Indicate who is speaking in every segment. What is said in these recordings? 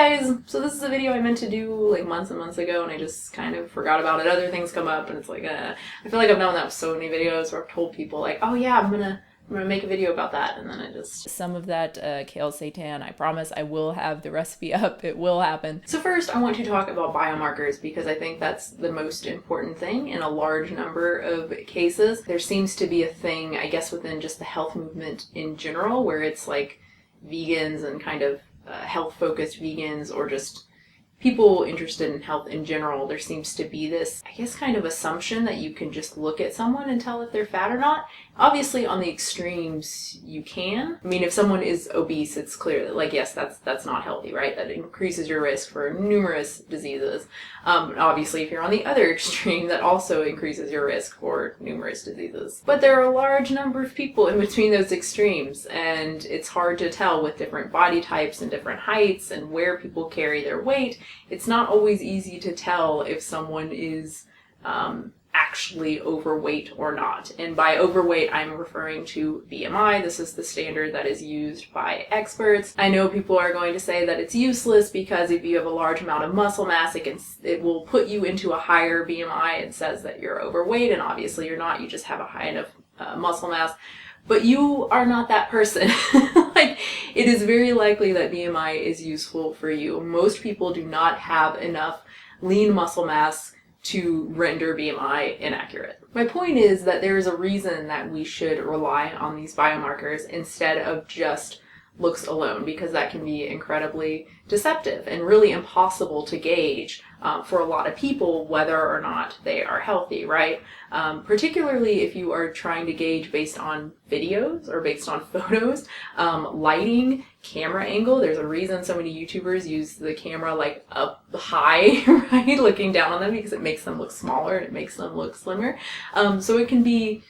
Speaker 1: guys, so this is a video I meant to do like months and months ago, and I just kind of forgot about it. Other things come up, and it's like, I feel like I've done that with so many videos where I've told people like, oh yeah, I'm gonna make a video about that, and then I just... Some of that kale seitan, I promise I will have the recipe up. It will happen. So first, I want to talk about biomarkers because I think that's the most important thing in a large number of cases. There seems to be a thing, I guess, within just the health movement in general, where it's like vegans and kind of health-focused vegans, or just people interested in health in general, there seems to be this, I guess, kind of assumption that you can just look at someone and tell if they're fat or not. Obviously, on the extremes, you can. I mean, if someone is obese, it's clear that, like, yes, that's not healthy, right? That increases your risk for numerous diseases. Obviously, if you're on the other extreme, that also increases your risk for numerous diseases. But there are a large number of people in between those extremes, and it's hard to tell with different body types and different heights and where people carry their weight. It's not always easy to tell if someone is actually overweight or not. And by overweight, I'm referring to BMI. This is the standard that is used by experts. I know people are going to say that it's useless because if you have a large amount of muscle mass, it will put you into a higher BMI. It says that you're overweight, and obviously you're not. You just have a high enough muscle mass. But you are not that person. Like, it is very likely that BMI is useful for you. Most people do not have enough lean muscle mass to render BMI inaccurate. My point is that there is a reason that we should rely on these biomarkers instead of just looks alone, because that can be incredibly deceptive and really impossible to gauge for a lot of people whether or not they are healthy, right? Particularly if you are trying to gauge based on videos or based on photos, lighting, camera angle. There's a reason so many YouTubers use the camera like up high, right, looking down on them, because it makes them look smaller and it makes them look slimmer. So it can be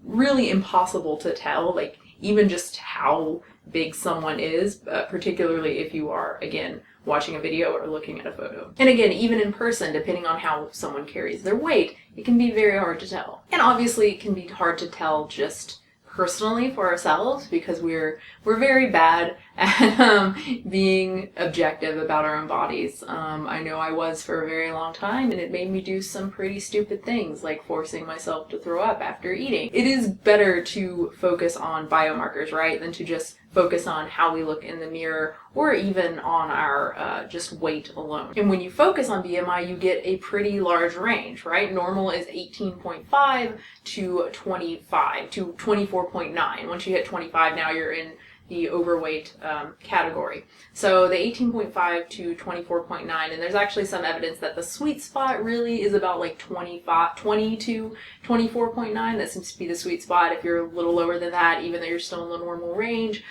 Speaker 1: really impossible to tell, like, even just how big someone is, particularly if you are, again, watching a video or looking at a photo. And again, even in person, depending on how someone carries their weight, it can be very hard to tell. And obviously it can be hard to tell just personally for ourselves, because we're very bad at being objective about our own bodies. I know I was for a very long time, and it made me do some pretty stupid things, like forcing myself to throw up after eating. It is better to focus on biomarkers, right, than to just focus on how we look in the mirror, or even on our just weight alone. And when you focus on BMI, you get a pretty large range, right? Normal is 18.5 to 25 to 24.9. Once you hit 25, now you're in the overweight category. So the 18.5 to 24.9, and there's actually some evidence that the sweet spot really is about like 20 to 24.9. That seems to be the sweet spot. If you're a little lower than that, even though you're still in the normal range,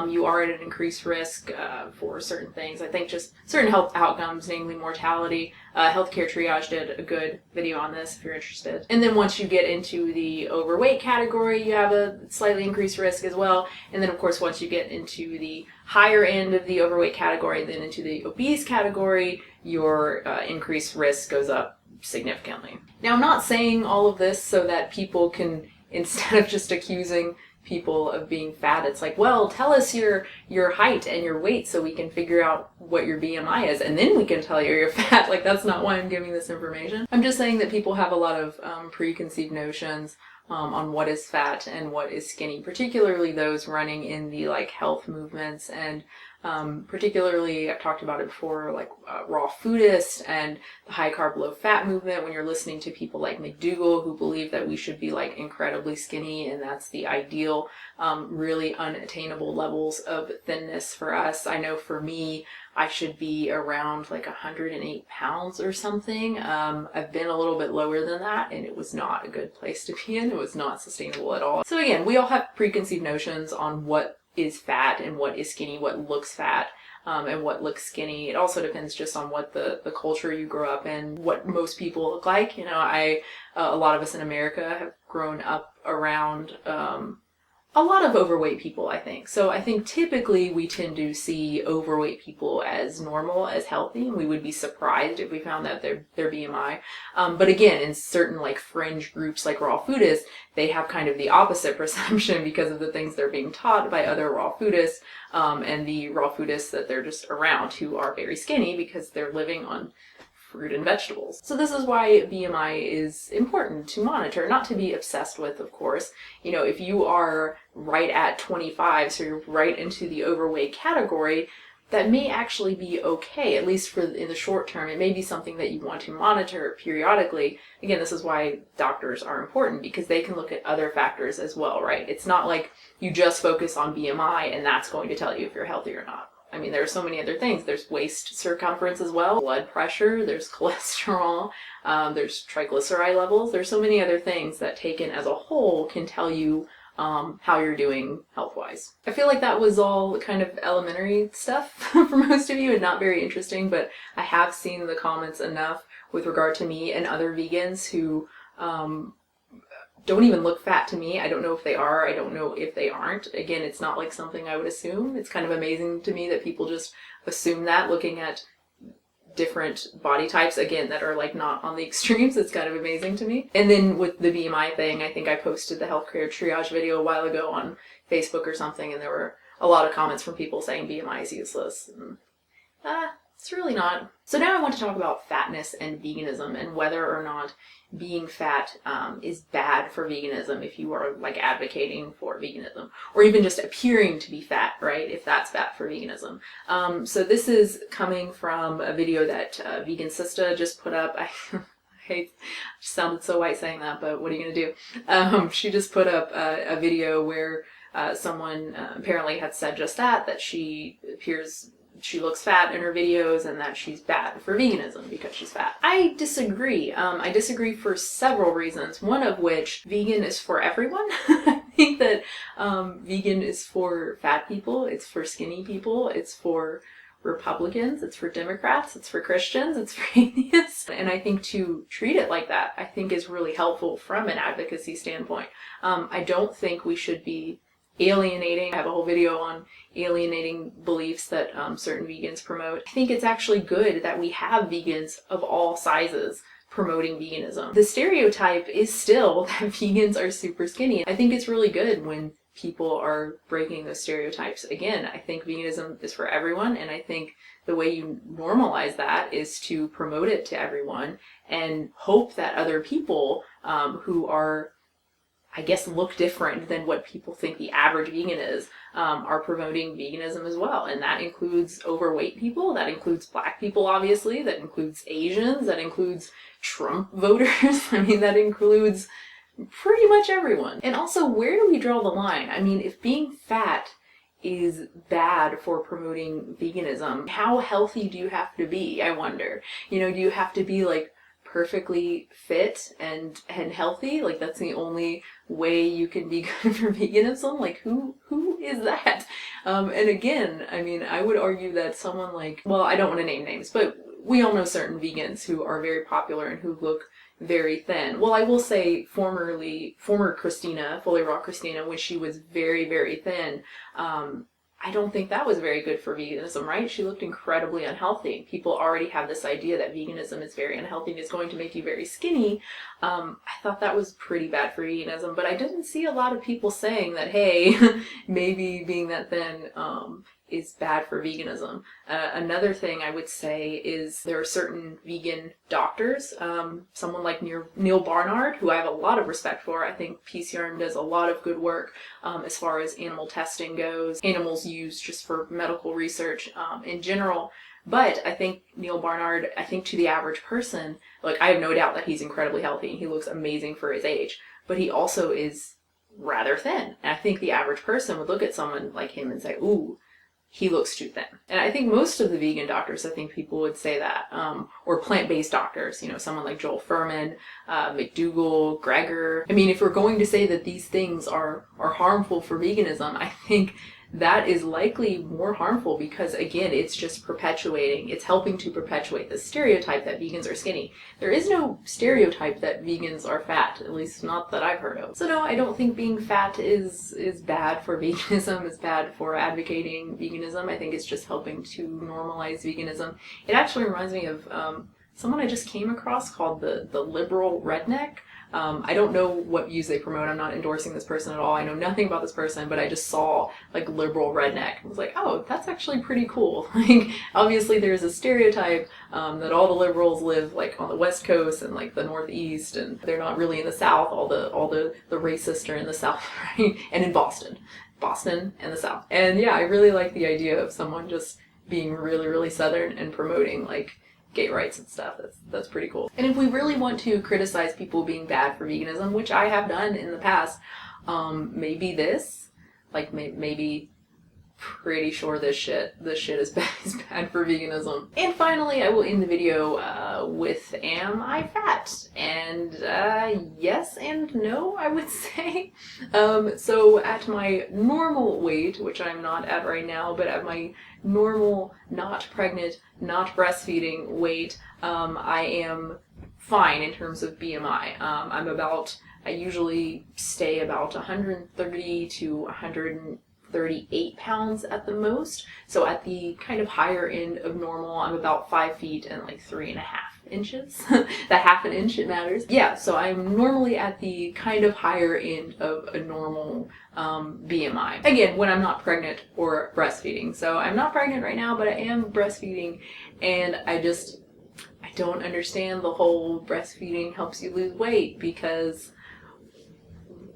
Speaker 1: you are at an increased risk for certain things. I think just certain health outcomes, namely mortality. Healthcare Triage did a good video on this if you're interested. And then once you get into the overweight category, you have a slightly increased risk as well. And then of course, once you get into the higher end of the overweight category, then into the obese category, your increased risk goes up significantly. Now, I'm not saying all of this so that people can, instead of just accusing people of being fat, it's like, well, tell us your height and your weight so we can figure out what your BMI is, and then we can tell you you're fat. Like, that's not why I'm giving this information. I'm just saying that people have a lot of preconceived notions on what is fat and what is skinny, particularly those running in the like health movements, and particularly, I've talked about it before, like raw foodists and the high carb low fat movement. When you're listening to people like McDougall, who believe that we should be like incredibly skinny and that's the ideal, really unattainable levels of thinness for us. I know for me, I should be around like 108 pounds or something. I've been a little bit lower than that, and it was not a good place to be in. It was not sustainable at all. So again, we all have preconceived notions on what is fat and what is skinny, what looks fat, and what looks skinny. It also depends just on what the culture you grow up in, what most people look like. You know, a lot of us in America have grown up around a lot of overweight people, I think. So I think typically we tend to see overweight people as normal, as healthy, and we would be surprised if we found that their BMI. But again, in certain like fringe groups like raw foodists, they have kind of the opposite perception because of the things they're being taught by other raw foodists, and the raw foodists that they're just around who are very skinny because they're living on fruit and vegetables. So this is why BMI is important to monitor, not to be obsessed with, of course. You know, if you are right at 25, so you're right into the overweight category, that may actually be okay, at least for in the short term. It may be something that you want to monitor periodically. Again, this is why doctors are important, because they can look at other factors as well, right? It's not like you just focus on BMI and that's going to tell you if you're healthy or not. I mean, there are so many other things. There's waist circumference as well, blood pressure, there's cholesterol, there's triglyceride levels. There's so many other things that taken as a whole can tell you how you're doing health-wise. I feel like that was all kind of elementary stuff for most of you and not very interesting, but I have seen the comments enough with regard to me and other vegans who don't even look fat to me. I don't know if they are. I don't know if they aren't. Again, it's not like something I would assume. It's kind of amazing to me that people just assume that, looking at different body types, again, that are like not on the extremes. It's kind of amazing to me. And then with the BMI thing, I think I posted the healthcare triage video a while ago on Facebook or something, and there were a lot of comments from people saying BMI is useless. And, it's really not. So now I want to talk about fatness and veganism and whether or not being fat is bad for veganism if you are like advocating for veganism, or even just appearing to be fat, right? If that's bad for veganism. So this is coming from a video that Vegan Sista just put up. I hate, sounded so white saying that, but what are you gonna do? She just put up a video where someone apparently had said just that she looks fat in her videos and that she's bad for veganism because she's fat. I disagree. I disagree for several reasons. One of which, vegan is for everyone. I think that vegan is for fat people, it's for skinny people, it's for Republicans, it's for Democrats, it's for Christians, it's for atheists. And I think to treat it like that, I think is really helpful from an advocacy standpoint. I don't think we should be alienating. I have a whole video on alienating beliefs that certain vegans promote. I think it's actually good that we have vegans of all sizes promoting veganism. The stereotype is still that vegans are super skinny. I think it's really good when people are breaking those stereotypes. Again, I think veganism is for everyone, and I think the way you normalize that is to promote it to everyone and hope that other people who are, I guess, look different than what people think the average vegan is, are promoting veganism as well. And that includes overweight people, that includes Black people, obviously, that includes Asians, that includes Trump voters. I mean, that includes pretty much everyone. And also, where do we draw the line? I mean, if being fat is bad for promoting veganism, how healthy do you have to be, I wonder? You know, do you have to be like perfectly fit and healthy? Like that's the only way you can be good for veganism? Like who is that? And again, I mean, I would argue that someone like, well, I don't want to name names, but we all know certain vegans who are very popular and who look very thin. Well, I will say former Christina, Fully Raw Christina, when she was very, very thin, I don't think that was very good for veganism, right? She looked incredibly unhealthy. People already have this idea that veganism is very unhealthy and is going to make you very skinny. I thought that was pretty bad for veganism, but I didn't see a lot of people saying that, hey, maybe being that thin is bad for veganism. Another thing I would say is there are certain vegan doctors, someone like Neil Barnard, who I have a lot of respect for. I think PCR does a lot of good work as far as animal testing goes, animals used just for medical research in general. But I think Neil Barnard, I think to the average person, like I have no doubt that he's incredibly healthy and he looks amazing for his age, but he also is rather thin. And I think the average person would look at someone like him and say, ooh, he looks too thin. And I think most of the vegan doctors, I think people would say that, or plant-based doctors, you know, someone like Joel Fuhrman, McDougall, Greger. I mean, if we're going to say that these things are harmful for veganism, I think that is likely more harmful because, again, it's just perpetuating, it's helping to perpetuate the stereotype that vegans are skinny. There is no stereotype that vegans are fat, at least not that I've heard of. So no, I don't think being fat is bad for veganism, is bad for advocating veganism. I think it's just helping to normalize veganism. It actually reminds me of someone I just came across called the liberal redneck. I don't know what views they promote. I'm not endorsing this person at all. I know nothing about this person, but I just saw like liberal redneck. I was like, oh, that's actually pretty cool. Like, obviously there's a stereotype that all the liberals live like on the West Coast and like the Northeast, and they're not really in the South. All the racists are in the South, right? And in Boston and the South. And yeah, I really like the idea of someone just being really, really Southern and promoting like gay rights and stuff. That's pretty cool. And if we really want to criticize people being bad for veganism, which I have done in the past, maybe this, like maybe pretty sure this shit is bad for veganism. And finally, I will end the video with, am I fat? And yes and no, I would say. So at my normal weight, which I'm not at right now, but at my normal, not pregnant, not breastfeeding weight, I am fine in terms of BMI. I usually stay about 130 to 138 pounds at the most. So at the kind of higher end of normal, I'm about 5 feet and like 3.5 inches. That half an inch, it matters. Yeah, so I'm normally at the kind of higher end of a normal BMI. Again, when I'm not pregnant or breastfeeding. So I'm not pregnant right now, but I am breastfeeding, and I don't understand the whole breastfeeding helps you lose weight, because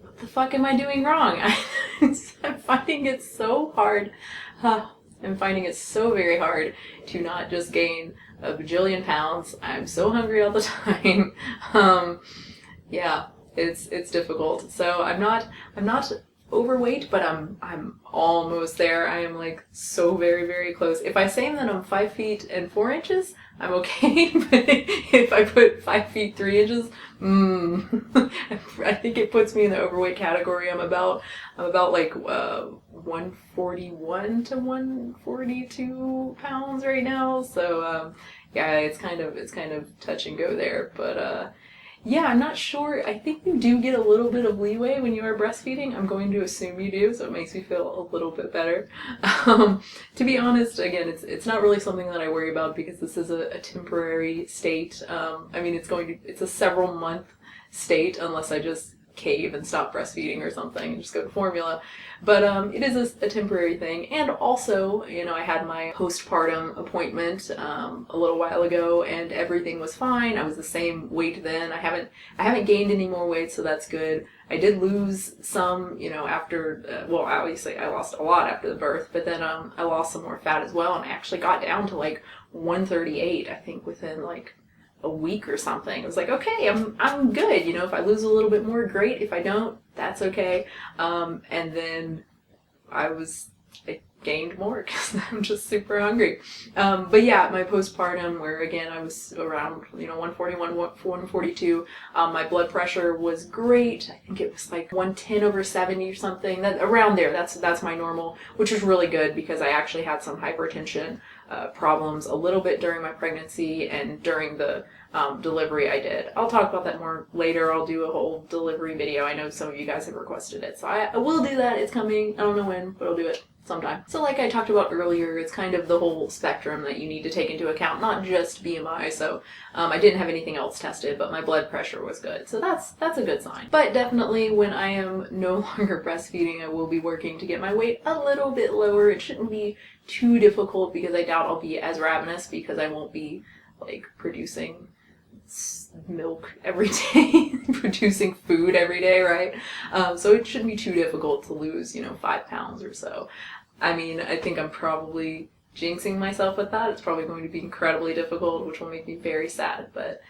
Speaker 1: what the fuck am I doing wrong? I'm finding it so hard. I'm finding it so very hard to not just gain a bajillion pounds. I'm so hungry all the time. Yeah, it's difficult. So I'm not overweight, but I'm almost there. I am like so very, very close. If I say that I'm 5 feet and 4 inches, I'm okay. But if I put 5 feet 3 inches, I think it puts me in the overweight category. I'm about like 141 to 142 pounds right now. So yeah, it's kind of touch and go there. But yeah, I'm not sure. I think you do get a little bit of leeway when you are breastfeeding. I'm going to assume you do, so it makes me feel a little bit better. To be honest, again, it's not really something that I worry about, because this is a temporary state. I mean, it's a several month state, unless I just cave and stop breastfeeding or something and just go to formula. But it is a temporary thing. And also, you know, I had my postpartum appointment a little while ago, and everything was fine. I was the same weight then. I haven't gained any more weight, so that's good. I did lose some, you know, after, well, obviously I lost a lot after the birth, but then I lost some more fat as well, and I actually got down to like 138, I think, within like a week or something. It was like, okay, I'm good. You know, if I lose a little bit more, great. If I don't, that's okay. And then I gained more because I'm just super hungry. But yeah, my postpartum, where again I was around, you know, 141, 142. My blood pressure was great. I think it was like 110/70 or something. That around there. That's my normal, which was really good, because I actually had some hypertension problems a little bit during my pregnancy, and during the delivery I did. I'll talk about that more later. I'll do a whole delivery video. I know some of you guys have requested it, so I will do that. It's coming. I don't know when, but I'll do it sometime. So like I talked about earlier, it's kind of the whole spectrum that you need to take into account, not just BMI. So I didn't have anything else tested, but my blood pressure was good. So that's a good sign. But definitely when I am no longer breastfeeding, I will be working to get my weight a little bit lower. It shouldn't be too difficult, because I doubt I'll be as ravenous, because I won't be like producing milk every day, producing food every day, right? So it shouldn't be too difficult to lose, you know, 5 pounds or so. I mean, I think I'm probably jinxing myself with that. It's probably going to be incredibly difficult, which will make me very sad, but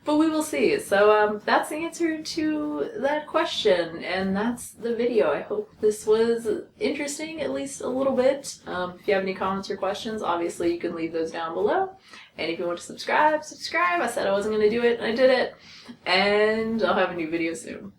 Speaker 1: we will see. So that's the answer to that question, and that's the video. I hope this was interesting, at least a little bit. If you have any comments or questions, obviously you can leave those down below. And if you want to subscribe. I said I wasn't going to do it, and I did it. And I'll have a new video soon.